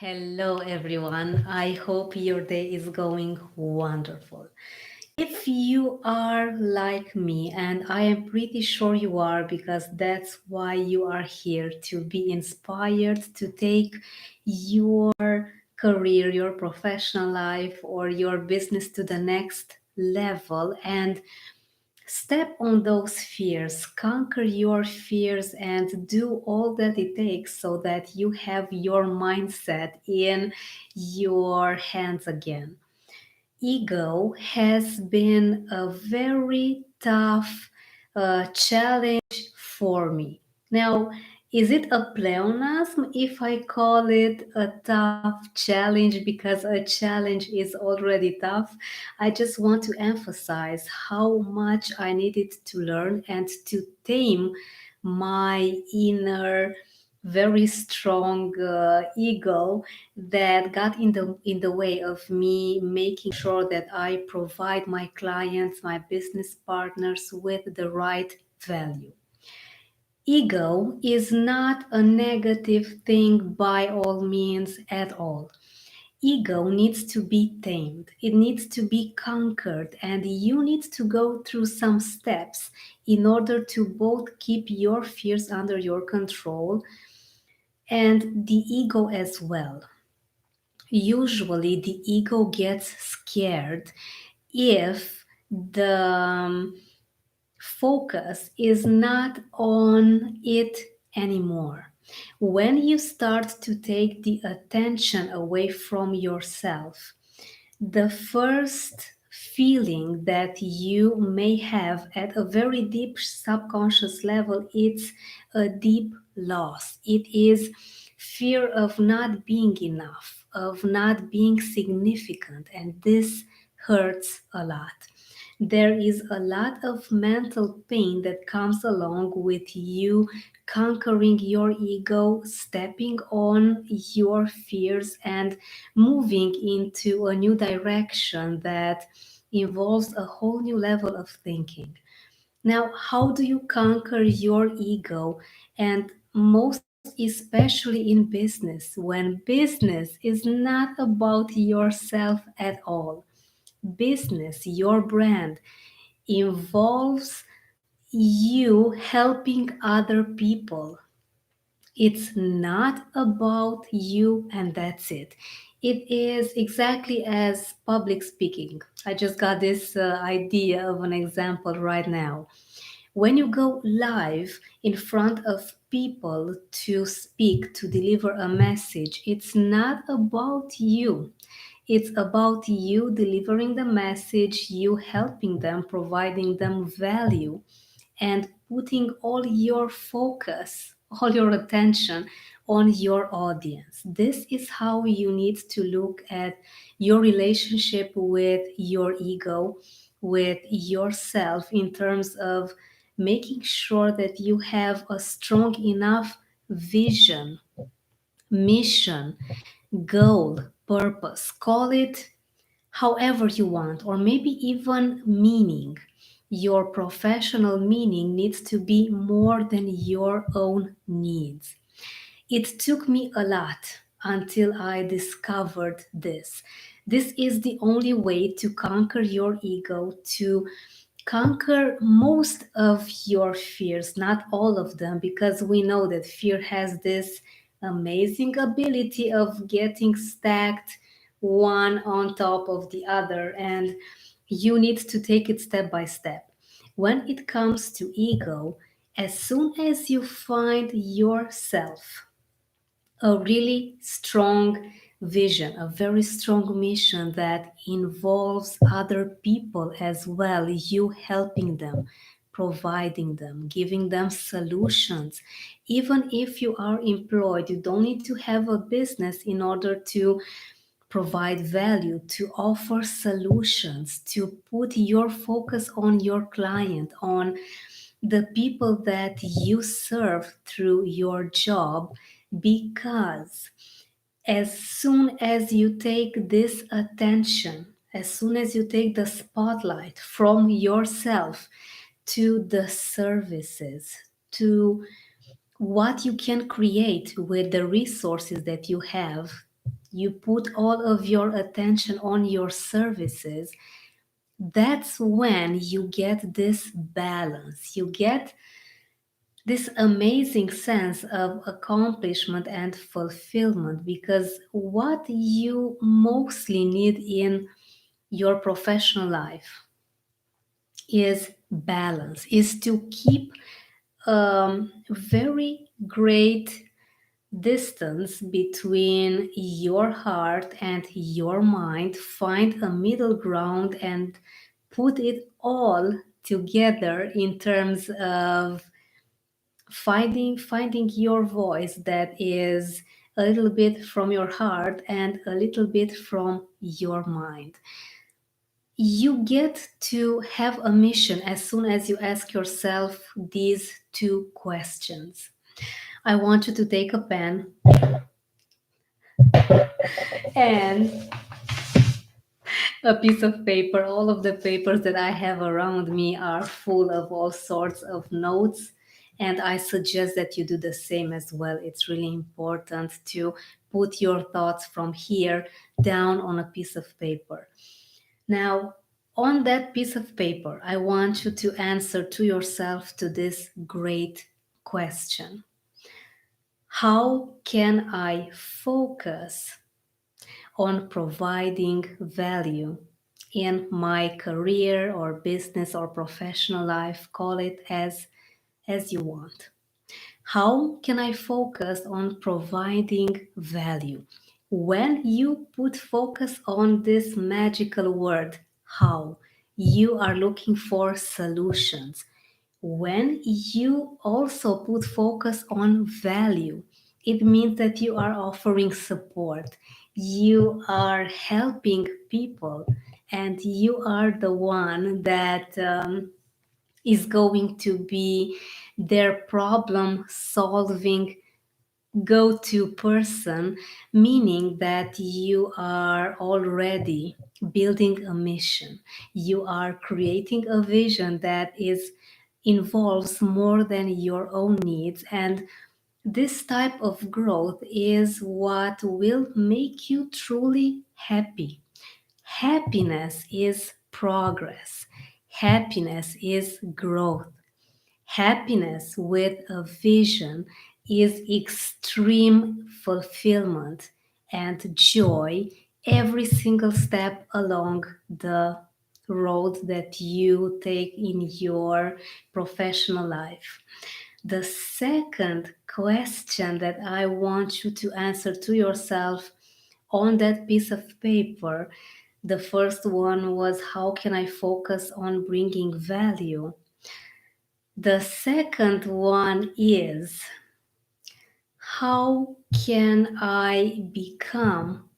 Hello, everyone. I hope your day is going wonderful. If you are like me, and I am pretty sure you are because that's why you are here to be inspired to take your career, your professional life, or your business to the next level and step on those fears, conquer your fears, and do all that it takes so that you have your mindset in your hands again. Ego has been a very tough challenge for me. Now, is it a pleonasm if I call it a tough challenge because a challenge is already tough? I just want to emphasize how much I needed to learn and to tame my inner very strong ego that got in the way of me making sure that I provide my clients, my business partners with the right value. Ego is not a negative thing by all means at all. Ego needs to be tamed, it needs to be conquered, and you need to go through some steps in order to both keep your fears under your control and the ego as well. Usually, the ego gets scared if the focus is not on it anymore. When you start to take the attention away from yourself, the first feeling that you may have at a very deep subconscious level, it's a deep loss. It is fear of not being enough, of not being significant, and this hurts a lot. There is a lot of mental pain that comes along with you conquering your ego, stepping on your fears, and moving into a new direction that involves a whole new level of thinking. Now, how do you conquer your ego? And most especially in business, when business is not about yourself at all. Business, your brand, involves you helping other people. It's not about you and that's it. It is exactly as public speaking. I just got this idea of an example right now. When you go live in front of people to speak, to deliver a message, it's not about you. It's about you delivering the message, you helping them, providing them value, and putting all your focus, all your attention on your audience. This is how you need to look at your relationship with your ego, with yourself, in terms of making sure that you have a strong enough vision, mission, goal, purpose. Call it however you want, or maybe even meaning. Your professional meaning needs to be more than your own needs. It took me a lot until I discovered this. This is the only way to conquer your ego, to conquer most of your fears, not all of them, because we know that fear has this amazing ability of getting stacked one on top of the other, and you need to take it step by step. When it comes to ego, as soon as you find yourself a really strong vision, a very strong mission that involves other people as well, you helping them, providing them, giving them solutions. Even if you are employed, you don't need to have a business in order to provide value, to offer solutions, to put your focus on your client, on the people that you serve through your job, because as soon as you take this attention, as soon as you take the spotlight from yourself to the services, to what you can create with the resources that you have, you put all of your attention on your services, that's when you get this balance. You get this amazing sense of accomplishment and fulfillment, because what you mostly need in your professional life is balance, is to keep very great distance between your heart and your mind, find a middle ground and put it all together in terms of finding your voice that is a little bit from your heart and a little bit from your mind. You get to have a mission as soon as you ask yourself these two questions. I want you to take a pen and a piece of paper. All of the papers that I have around me are full of all sorts of notes, and I suggest that you do the same as well. It's really important to put your thoughts from here down on a piece of paper. Now, on that piece of paper, I want you to answer to yourself to this great question. How can I focus on providing value in my career or business or professional life? Call it as you want. How can I focus on providing value? When you put focus on this magical word, how, you are looking for solutions. When you also put focus on value, it means that you are offering support, you are helping people, and you are the one that is going to be their problem solving go to person, meaning that you are already building a mission. You are creating a vision that is involves more than your own needs, and this type of growth is what will make you truly happy. Happiness is progress. Happiness is growth. Happiness with a vision is extreme fulfillment and joy every single step along the road that you take in your professional life. The second question that I want you to answer to yourself on that piece of paper, the first one was, how can I focus on bringing value? The second one is, how can I become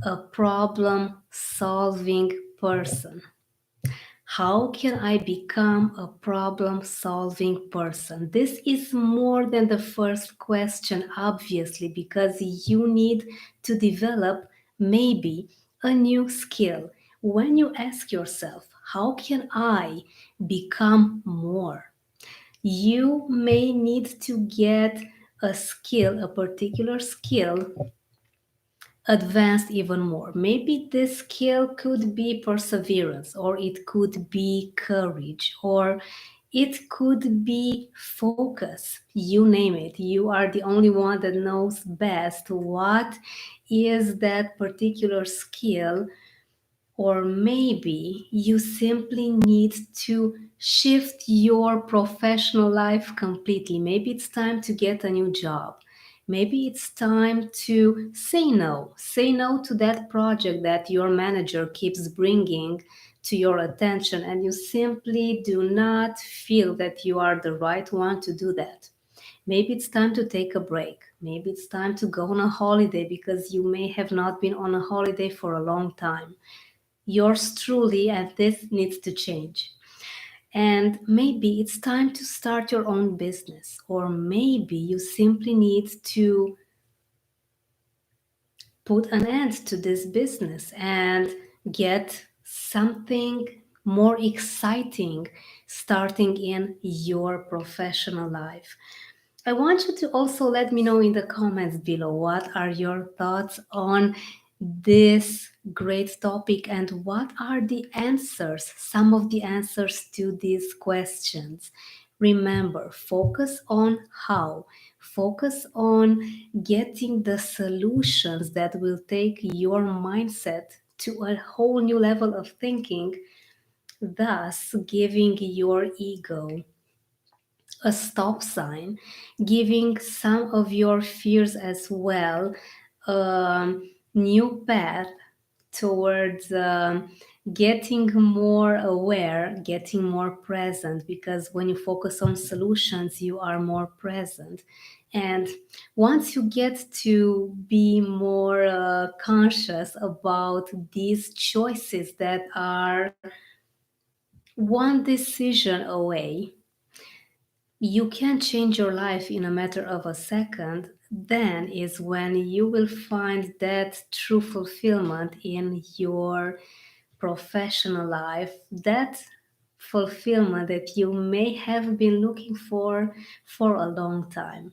a problem solving person? How can I become a problem solving person? This is more than the first question, obviously, because you need to develop maybe a new skill. When you ask yourself, how can I become more? You may need to get a skill, a particular skill, advanced even more. Maybe this skill could be perseverance, or it could be courage, or it could be focus. You name it. You are the only one that knows best what is that particular skill. Or maybe you simply need to shift your professional life completely. Maybe it's time to get a new job. Maybe it's time to say no. Say no to that project that your manager keeps bringing to your attention, and you simply do not feel that you are the right one to do that. Maybe it's time to take a break. Maybe it's time to go on a holiday because you may have not been on a holiday for a long time. Yours truly, and this needs to change. And maybe it's time to start your own business, or maybe you simply need to put an end to this business and get something more exciting starting in your professional life. I want you to also let me know in the comments below what are your thoughts on this great topic and what are the answers, some of the answers to these questions. Remember, focus on how, focus on getting the solutions that will take your mindset to a whole new level of thinking, thus giving your ego a stop sign, giving some of your fears as well a new path towards getting more aware, getting more present. Because when you focus on solutions, you are more present. And once you get to be more conscious about these choices that are one decision away, you can change your life in a matter of a second, then is when you will find that true fulfillment in your professional life, that fulfillment that you may have been looking for a long time.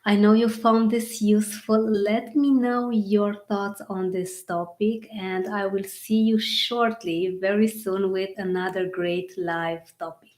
I know you found this useful. Let me know your thoughts on this topic, and I will see you shortly, very soon, with another great live topic.